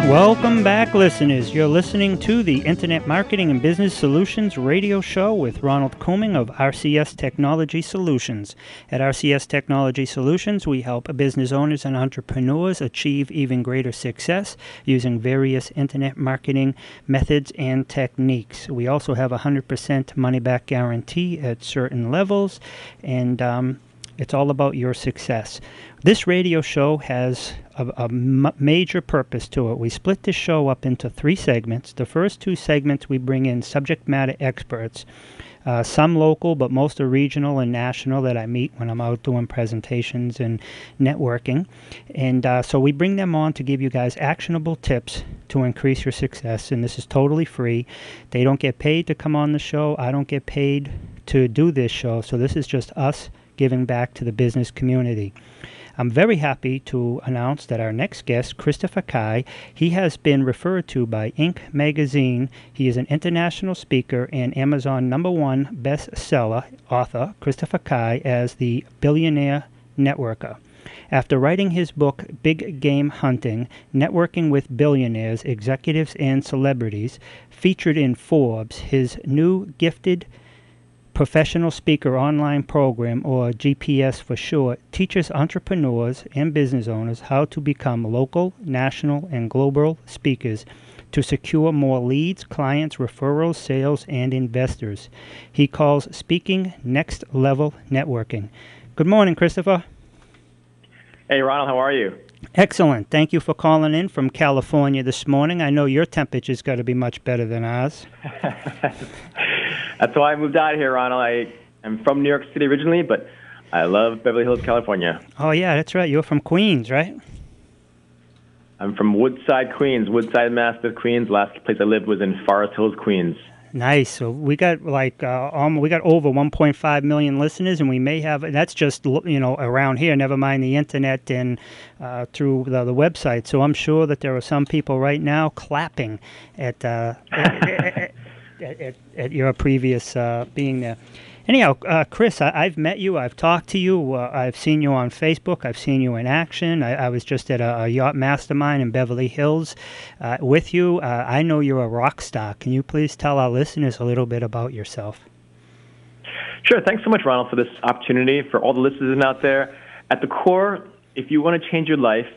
Welcome back, listeners. You're listening to the Internet Marketing and Business Solutions radio show with Ronald Couming of RCS Technology Solutions. At RCS Technology Solutions, we help business owners and entrepreneurs achieve even greater success using various internet marketing methods and techniques. We also have a 100% money-back guarantee at certain levels, and it's all about your success. This radio show has a major purpose to it. We split this show up into 3 segments. The first 2 segments, we bring in subject matter experts, some local, but most are regional and national that I meet when I'm out doing presentations and networking. And so we bring them on to give you guys actionable tips to increase your success. And this is totally free. They don't get paid to come on the show. I don't get paid to do this show. So this is just us giving back to the business community. I'm very happy to announce that our next guest, Christopher Kai, he has been referred to by Inc. magazine. He is an international speaker and Amazon #1 bestseller author, Christopher Kai, as the billionaire networker. After writing his book, Big Game Hunting, Networking with Billionaires, Executives, and Celebrities, featured in Forbes, his new gifted Professional Speaker Online Program, or GPS for short, teaches entrepreneurs and business owners how to become local, national, and global speakers to secure more leads, clients, referrals, sales, and investors. He calls speaking next level networking. Good morning, Christopher. Hey, Ronald, how are you? Excellent. Thank you for calling in from California this morning. I know your temperature's got to be much better than ours. That's why I moved out here, Ronald. I'm from New York City originally, but I love Beverly Hills, California. Oh, yeah, that's right. You're from Queens, right? I'm from Woodside, Queens. Woodside, Mass, Queens. Last place I lived was in Forest Hills, Queens. Nice. So we got we got over 1.5 million listeners, and we may have, that's just, around here, never mind the internet and through the website. So I'm sure that there are some people right now clapping at your previous being there. Anyhow, Chris, I've met you. I've talked to you. I've seen you on Facebook. I've seen you in action. I was just at a yacht mastermind in Beverly Hills with you. I know you're a rock star. Can you please tell our listeners a little bit about yourself? Sure. Thanks so much, Ronald, for this opportunity. For all the listeners out there, at the core, if you want to change your life,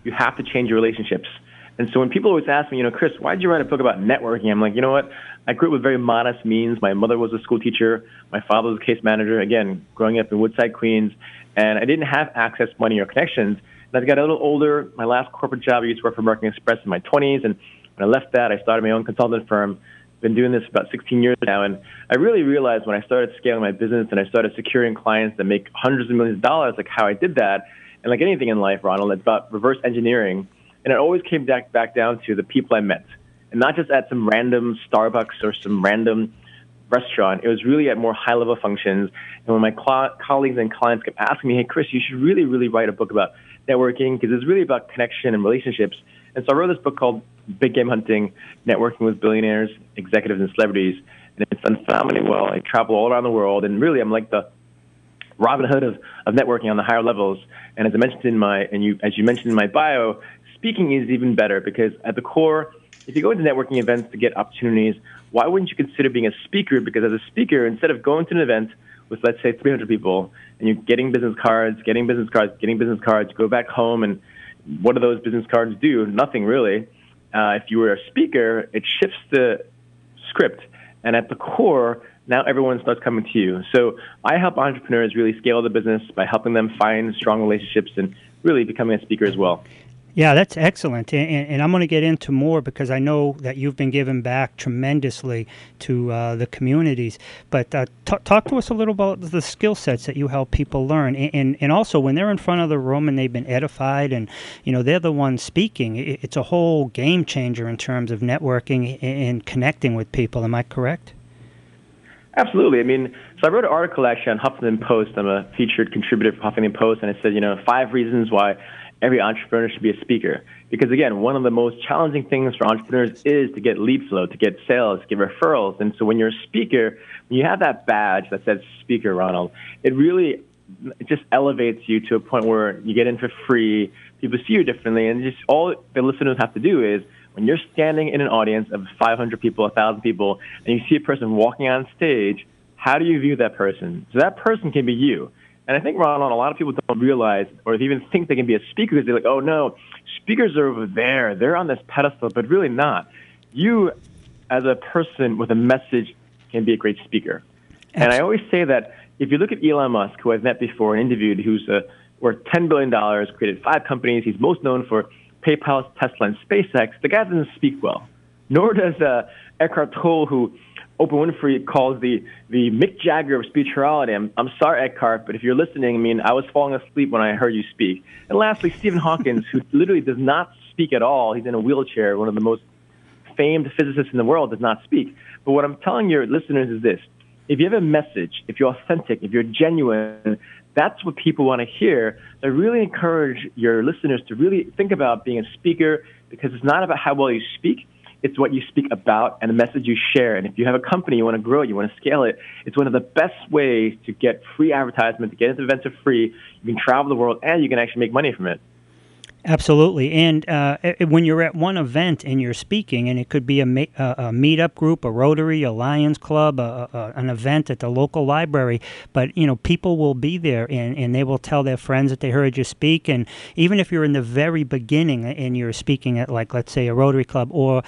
you have to change your relationships. And so when people always ask me, Chris, why did you write a book about networking? I'm like, you know what? I grew up with very modest means. My mother was a school teacher. My father was a case manager, again, growing up in Woodside, Queens. And I didn't have access, money, or connections. And as I got a little older, my last corporate job, I used to work for American Express in my 20s. And when I left that, I started my own consultant firm. Been doing this for about 16 years now. And I really realized when I started scaling my business and I started securing clients that make hundreds of millions of dollars, like how I did that. And like anything in life, Ronald, it's about reverse engineering. And it always came back down to the people I met. And not just at some random Starbucks or some random restaurant. It was really at more high-level functions. And when my colleagues and clients kept asking me, hey, Chris, you should really, really write a book about networking because it's really about connection and relationships. And so I wrote this book called Big Game Hunting, Networking with Billionaires, Executives, and Celebrities. And it's done phenomenally well. I travel all around the world. And really, I'm like the Robin Hood of networking on the higher levels. And as I mentioned as you mentioned in my bio, speaking is even better because at the core, if you go into networking events to get opportunities, why wouldn't you consider being a speaker? Because as a speaker, instead of going to an event with, let's say, 300 people, and you're getting business cards, you go back home, and what do those business cards do? Nothing really. If you were a speaker, it shifts the script. And at the core, now everyone starts coming to you. So I help entrepreneurs really scale the business by helping them find strong relationships and really becoming a speaker as well. Yeah, that's excellent. And I'm going to get into more because I know that you've been giving back tremendously to the communities. But talk to us a little about the skill sets that you help people learn. And also, when they're in front of the room and they've been edified and, they're the ones speaking, it's a whole game changer in terms of networking and connecting with people. Am I correct? Absolutely. So I wrote an article actually on Huffington Post. I'm a featured contributor for Huffington Post, and it said, 5 reasons why every entrepreneur should be a speaker. Because again, one of the most challenging things for entrepreneurs is to get lead flow, to get sales, to get referrals. And so when you're a speaker, when you have that badge that says speaker, Ronald, it really it just elevates you to a point where you get in for free. People see you differently, and just all the listeners have to do is, when you're standing in an audience of 500 people, 1,000 people, and you see a person walking on stage, how do you view that person? So that person can be you. And I think, Ronald, a lot of people don't realize or even think they can be a speaker because they're like, oh, no, speakers are over there. They're on this pedestal, but really not. You, as a person with a message, can be a great speaker. And I always say that if you look at Elon Musk, who I've met before and interviewed, who's worth $10 billion, created 5 companies. He's most known for PayPal, Tesla, and SpaceX. The guy doesn't speak well. Nor does Eckhart Tolle, who Oprah Winfrey calls the Mick Jagger of spirituality. I'm sorry, Eckhart, but if you're listening, I mean, I was falling asleep when I heard you speak. And lastly, Stephen Hawking, who literally does not speak at all. He's in a wheelchair. One of the most famed physicists in the world does not speak. But what I'm telling your listeners is this. If you have a message, if you're authentic, if you're genuine, that's what people want to hear. I really encourage your listeners to really think about being a speaker, because it's not about how well you speak. It's what you speak about and the message you share. And if you have a company, you want to grow it, you want to scale it, it's one of the best ways to get free advertisement, to get into events for free. You can travel the world, and you can actually make money from it. Absolutely. And when you're at one event and you're speaking, and it could be a meetup group, a Rotary, a Lions Club, an event at the local library, but, you know, people will be there and they will tell their friends that they heard you speak. And even if you're in the very beginning and you're speaking at, like, let's say, a Rotary Club, or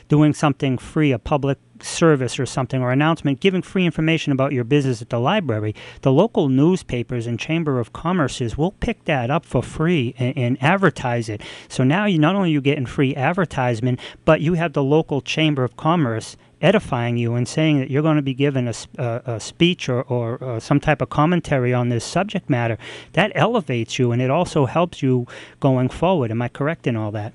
doing something free, a public service or something, or announcement, giving free information about your business at the library, the local newspapers and Chamber of Commerces will pick that up for free and advertise it. So now you not only are you getting free advertisement, but you have the local Chamber of Commerce edifying you and saying that you're going to be given a speech or some type of commentary on this subject matter. That elevates you, and it also helps you going forward. Am I correct in all that?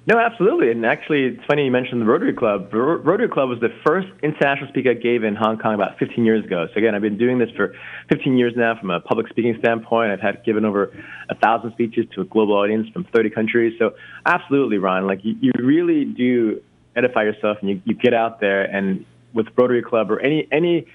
No, absolutely. And actually, it's funny you mentioned the Rotary Club. Rotary Club was the first international speaker I gave in Hong Kong about 15 years ago. So again, I've been doing this for 15 years now from a public speaking standpoint. I've had given over 1,000 speeches to a global audience from 30 countries. So absolutely, Ron, like you really do edify yourself, and you get out there, and with Rotary Club or any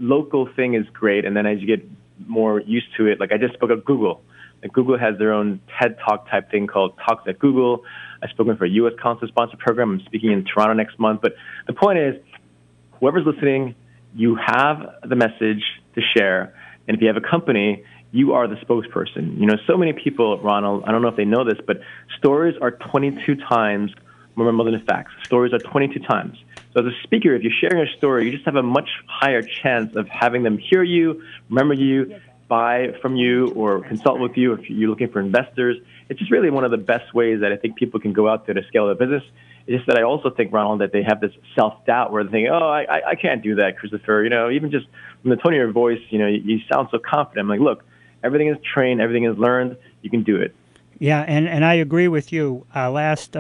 local thing is great. And then as you get more used to it, like I just spoke at Google. Like Google has their own TED Talk type thing called Talks at Google. I've spoken for a U.S. Council-sponsored program. I'm speaking in Toronto next month. But the point is, whoever's listening, you have the message to share. And if you have a company, you are the spokesperson. You know, so many people, Ronald, I don't know if they know this, but stories are 22 times more memorable than facts. Stories are 22 times. So as a speaker, if you're sharing a story, you just have a much higher chance of having them hear you, remember you, buy from you, or consult with you if you're looking for investors. It's just really one of the best ways that I think people can go out there to scale their business. It's just that I also think, Ronald, that they have this self-doubt where they think, oh, I can't do that, Christopher. You know, even just from the tone of your voice, you know, you sound so confident. I'm like, look, everything is trained, everything is learned. You can do it. Yeah, and I agree with you. Our last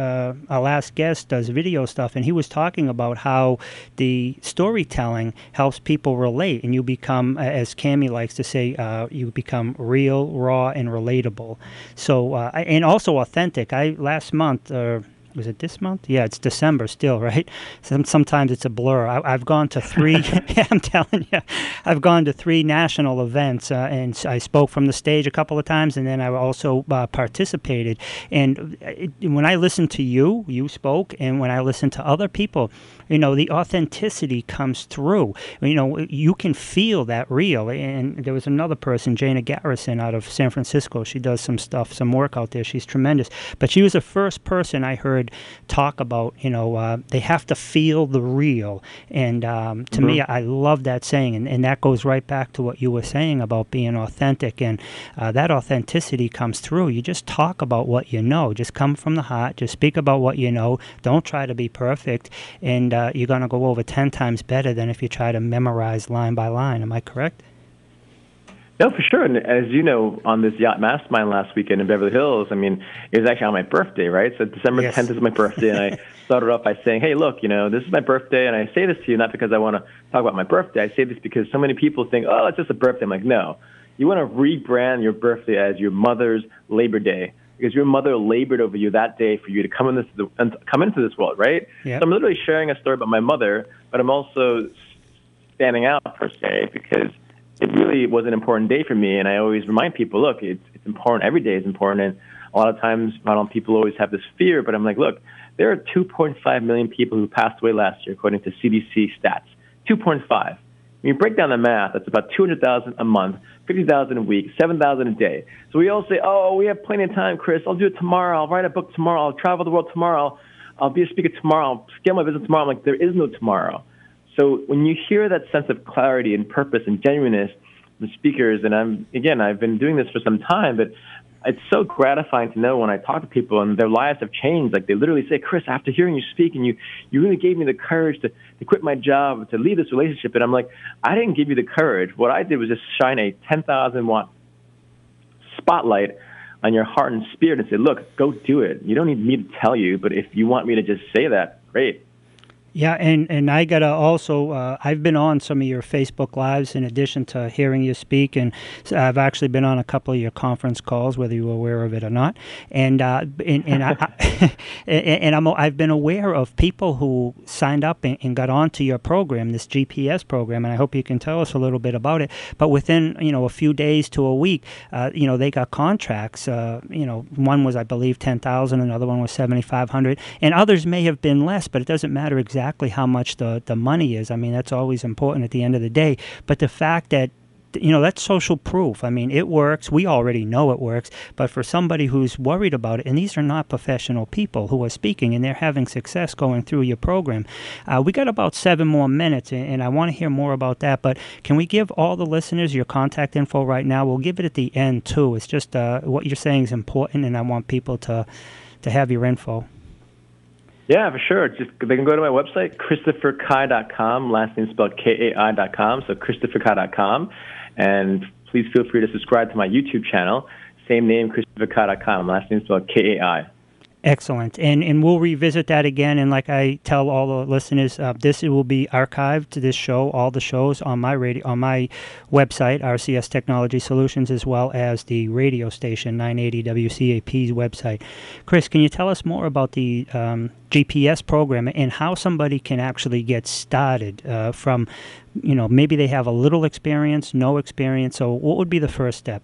guest does video stuff, and he was talking about how the storytelling helps people relate, and you become, as Cammie likes to say, you become real, raw, and relatable. So, and also authentic. Last month, was it this month? Yeah, it's December still, right? Sometimes it's a blur. I've gone to 3, yeah, I'm telling you, I've gone to 3 national events, and I spoke from the stage a couple of times, and then I also participated. And when I listened to you spoke, and when I listened to other people, you know, the authenticity comes through. You know, you can feel that real. And there was another person, Jana Garrison, out of San Francisco. She does some stuff, some work out there. She's tremendous. But she was the first person I heard talk about, you know, they have to feel the real. And to me, I love that saying. And that goes right back to what you were saying about being authentic. And that authenticity comes through. You just talk about what you know. Just come from the heart. Just speak about what you know. Don't try to be perfect. And you're going to go over 10 times better than if you try to memorize line by line. Am I correct? No, for sure. And as you know, on this Yacht Mastermind last weekend in Beverly Hills, I mean, it was actually on my birthday, right? So December 10th is my birthday, and I started off by saying, hey, look, you know, this is my birthday, and I say this to you not because I want to talk about my birthday. I say this because so many people think, oh, it's just a birthday. I'm like, no. You want to rebrand your birthday as your mother's Labor Day, because your mother labored over you that day for you to come into this world, right? Yep. So I'm literally sharing a story about my mother, but I'm also standing out per se because it really was an important day for me. And I always remind people, look, it's important. Every day is important. And a lot of times, Ronald, people always have this fear, but I'm like, look, there are 2.5 million people who passed away last year, according to CDC stats. 2.5. When you break down the math, that's about 200,000 a month, 50,000 a week, 7,000 a day. So we all say, oh, we have plenty of time, Chris. I'll do it tomorrow. I'll write a book tomorrow. I'll travel the world tomorrow. I'll be a speaker tomorrow. I'll scale my business tomorrow. I'm like, there is no tomorrow. So when you hear that sense of clarity and purpose and genuineness from speakers, and I've been doing this for some time, but it's so gratifying to know when I talk to people and their lives have changed. Like they literally say, Chris, after hearing you speak, and you really gave me the courage to quit my job, to leave this relationship. And I'm like, I didn't give you the courage. What I did was just shine a 10,000 watt spotlight on your heart and spirit and say, look, go do it. You don't need me to tell you, but if you want me to just say that, great. Yeah, and I got to also, I've been on some of your Facebook Lives in addition to hearing you speak, and I've actually been on a couple of your conference calls, whether you were aware of it or not. And I've been aware of people who signed up and got onto your program, this GPS program, and I hope you can tell us a little bit about it. But within, a few days to a week, they got contracts. One was, I believe, 10,000, another one was 7,500, and others may have been less, but it doesn't matter exactly how much the money is. I mean, that's always important at the end of the day. But the fact that, that's social proof. I mean, it works. We already know it works. But for somebody who's worried about it, and these are not professional people who are speaking, and they're having success going through your program. We got about 7 more minutes, and I want to hear more about that. But can we give all the listeners your contact info right now? We'll give it at the end, too. It's just what you're saying is important, and I want people to have your info. Yeah, for sure. Just they can go to my website, ChristopherKai.com. Last name spelled Kai.com. So ChristopherKai.com, and please feel free to subscribe to my YouTube channel. Same name, ChristopherKai.com. Last name spelled Kai. Excellent, and we'll revisit that again. And like I tell all the listeners, it will be archived to this show, all the shows on my website, RCS Technology Solutions, as well as the radio station 980 WCAP's website. Chris, can you tell us more about the GPS program and how somebody can actually get started from, maybe they have a little experience, no experience. So what would be the first step?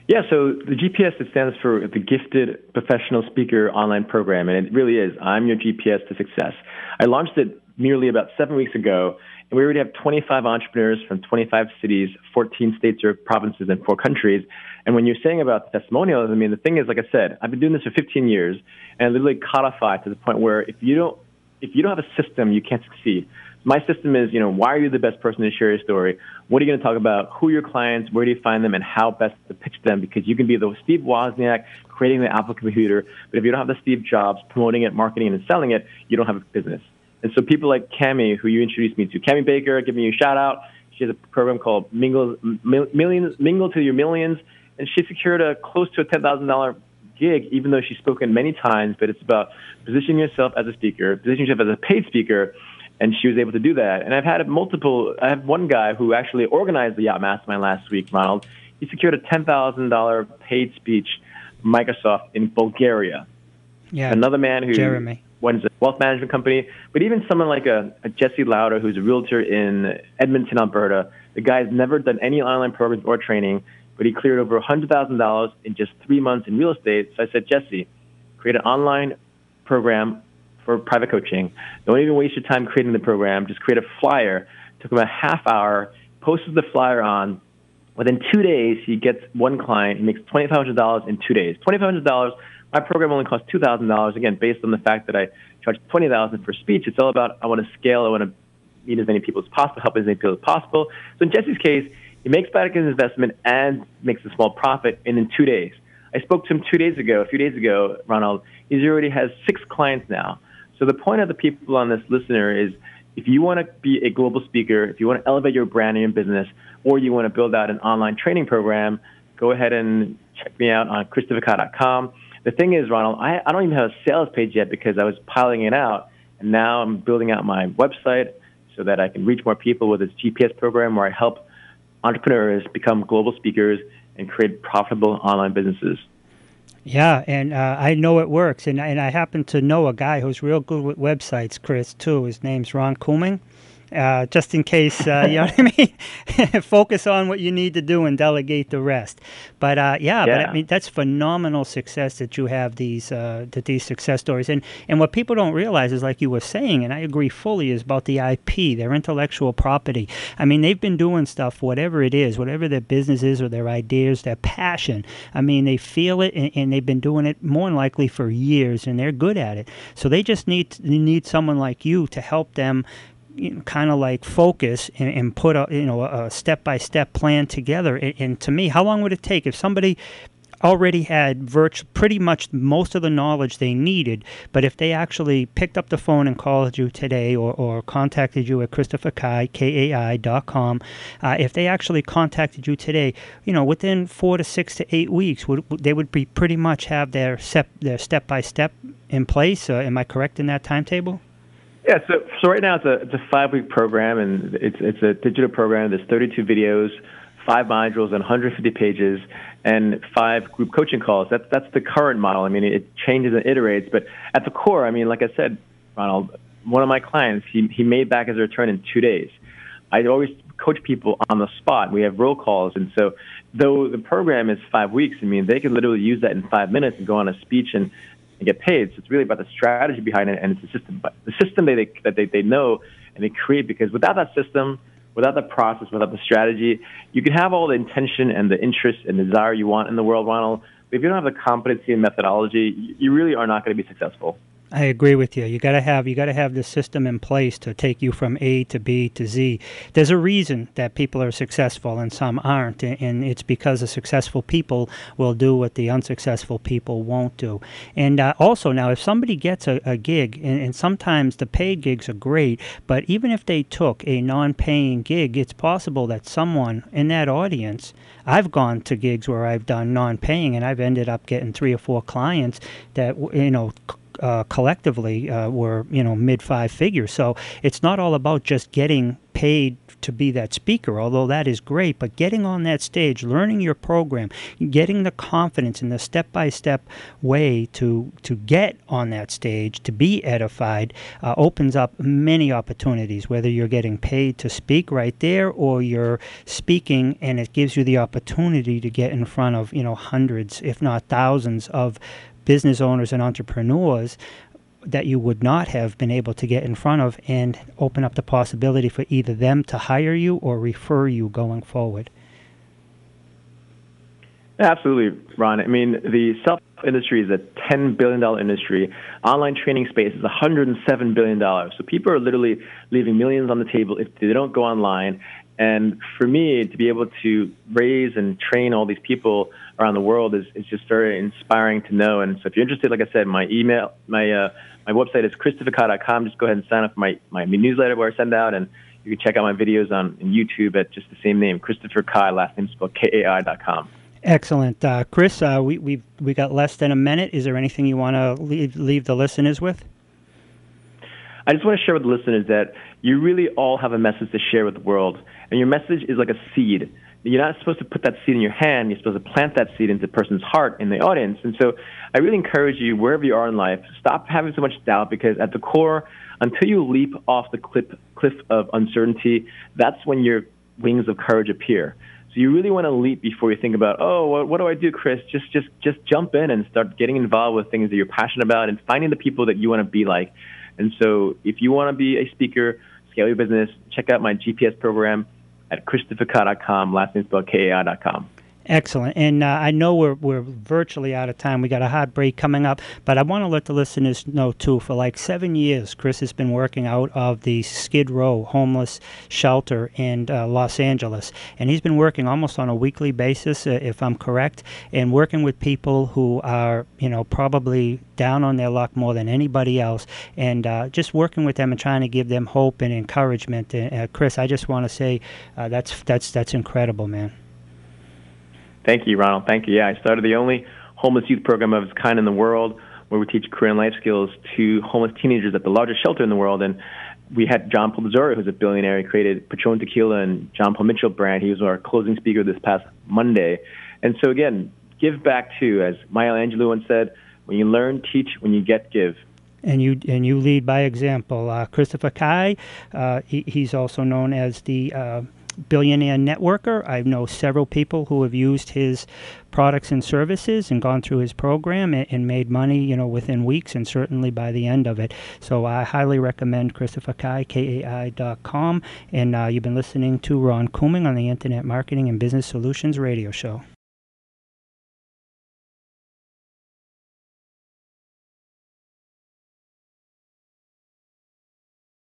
Yeah, so the GPS, it stands for the Gifted Professional Speaker Online Program, and it really is. I'm your GPS to success. I launched it nearly about 7 weeks ago, and we already have 25 entrepreneurs from 25 cities, 14 states or provinces, and 4 countries. And when you're saying about the testimonials, I mean, the thing is, like I said, I've been doing this for 15 years, and I literally codified to the point where if you don't have a system, you can't succeed. My system is, why are you the best person to share your story? What are you going to talk about? Who are your clients? Where do you find them? And how best to pitch them? Because you can be the Steve Wozniak creating the Apple computer, but if you don't have the Steve Jobs promoting it, marketing it, and selling it, you don't have a business. And so people like Cami, who you introduced me to, Cami Baker, giving you a shout out. She has a program called Mingle to Your Millions, and she secured close to a $10,000 gig, even though she's spoken many times. But it's about positioning yourself as a speaker, positioning yourself as a paid speaker. And she was able to do that. And I have one guy who actually organized the Yacht Mastermind last week, Ronald. He secured a $10,000 paid speech from Microsoft in Bulgaria. Yeah. Another man who runs a wealth management company. But even someone like a Jesse Lauder, who's a realtor in Edmonton, Alberta. The guy's never done any online programs or training, but he cleared over $100,000 in just 3 months in real estate. So I said, Jesse, create an online program for private coaching. Don't even waste your time creating the program. Just create a flyer. It took him a half hour, posted the flyer on. Within 2 days, he gets one client. He makes $2,500 in 2 days. $2,500. My program only costs $2,000, again, based on the fact that I charge $20,000 for speech. It's all about I want to scale. I want to meet as many people as possible, help as many people as possible. So in Jesse's case, he makes back his investment and makes a small profit in 2 days. I spoke to him a few days ago, Ronald. He already has 6 clients now. So the point of the people on this listener is if you want to be a global speaker, if you want to elevate your brand and your business, or you want to build out an online training program, go ahead and check me out on ChristopherKai.com. The thing is, Ronald, I don't even have a sales page yet because I was piling it out, and now I'm building out my website so that I can reach more people with this GPS program where I help entrepreneurs become global speakers and create profitable online businesses. Yeah, and I know it works, and I happen to know a guy who's real good with websites, Chris, too. His name's Ron Couming, just in case, you know what I mean? Focus on what you need to do and delegate the rest. But but I mean, that's phenomenal success that you have these success stories. And what people don't realize is, like you were saying, and I agree fully, is about the IP, their intellectual property. I mean, they've been doing stuff, whatever it is, whatever their business is or their ideas, their passion. I mean, they feel it, and they've been doing it more than likely for years, and they're good at it. So they just need someone like you to help them, kind of like focus and put a step-by-step plan together. And to me, how long would it take if somebody already had pretty much most of the knowledge they needed, but if they actually picked up the phone and called you today, or contacted you at ChristopherKai.com, if they actually contacted you today, within 4 to 6 to 8 weeks, they would be pretty much have their step-by-step in place. Am I correct in that timetable? Yeah, so right now it's a 5-week program, and it's a digital program. There's 32 videos, 5 modules, and 150 pages, and 5 group coaching calls. That's the current model. I mean, it changes and iterates, but at the core, I mean, like I said, Ronald, one of my clients, he made back his return in 2 days. I always coach people on the spot. We have roll calls, and so though the program is 5 weeks, I mean, they can literally use that in 5 minutes and go on a speech and get paid. So it's really about the strategy behind it, and it's the system. But the system that they know and they create, because without that system, without the process, without the strategy, you can have all the intention and the interest and desire you want in the world, Ronald, but if you don't have the competency and methodology, you really are not going to be successful. I agree with you. You got to have the system in place to take you from A to B to Z. There's a reason that people are successful and some aren't, and it's because the successful people will do what the unsuccessful people won't do. And also now, if somebody gets a gig, and sometimes the paid gigs are great, but even if they took a non-paying gig, it's possible that someone in that audience, I've gone to gigs where I've done non-paying, and I've ended up getting 3 or 4 clients that, collectively were mid-5 figures. So it's not all about just getting paid to be that speaker, although that is great, but getting on that stage, learning your program, getting the confidence in the step-by-step way to get on that stage, to be edified, opens up many opportunities, whether you're getting paid to speak right there or you're speaking and it gives you the opportunity to get in front of hundreds, if not thousands, of business owners and entrepreneurs that you would not have been able to get in front of, and open up the possibility for either them to hire you or refer you going forward. Absolutely, Ron. I mean, the self-help industry is a $10 billion industry. Online training space is $107 billion. So people are literally leaving millions on the table if they don't go online. And for me, to be able to raise and train all these people around the world is just very inspiring to know. And so if you're interested, like I said, my website is ChristopherKai.com. Just go ahead and sign up for my newsletter where I send out, and you can check out my videos on YouTube at just the same name, Christopher Kai, last name spelled Kai.com. Excellent. Chris, we got less than a minute. Is there anything you want to leave the listeners with? I just want to share with the listeners that you really all have a message to share with the world, and your message is like a seed. You're not supposed to put that seed in your hand. You're supposed to plant that seed into a person's heart in the audience. And so I really encourage you, wherever you are in life, stop having so much doubt, because at the core, until you leap off the cliff of uncertainty, that's when your wings of courage appear. So you really want to leap before you think about, oh, what do I do, Chris? Just jump in and start getting involved with things that you're passionate about and finding the people that you want to be like. And so if you want to be a speaker, scale your business, check out my GPS program at ChristopherKai.com, last name spelled Kai.com. Excellent. And I know we're virtually out of time. We got a hot break coming up, but I want to let the listeners know, too, for like 7 years, Chris has been working out of the Skid Row homeless shelter in Los Angeles. And he's been working almost on a weekly basis, if I'm correct, and working with people who are, probably down on their luck more than anybody else, and just working with them and trying to give them hope and encouragement. Chris, I just want to say that's incredible, man. Thank you, Ronald. Thank you. Yeah, I started the only homeless youth program of its kind in the world, where we teach career and life skills to homeless teenagers at the largest shelter in the world. And we had John Paul Missouri, who's a billionaire. He created Patron Tequila and John Paul Mitchell brand. He was our closing speaker this past Monday. And so, again, give back too. As Maya Angelou once said, when you learn, teach. When you get, give. And you lead by example. Christopher Kai, he's also known as the billionaire networker. I know several people who have used his products and services and gone through his program and made money, within weeks and certainly by the end of it. So I highly recommend Christopher Kai, KAI.com. And you've been listening to Ron Couming on the Internet Marketing and Business Solutions Radio Show.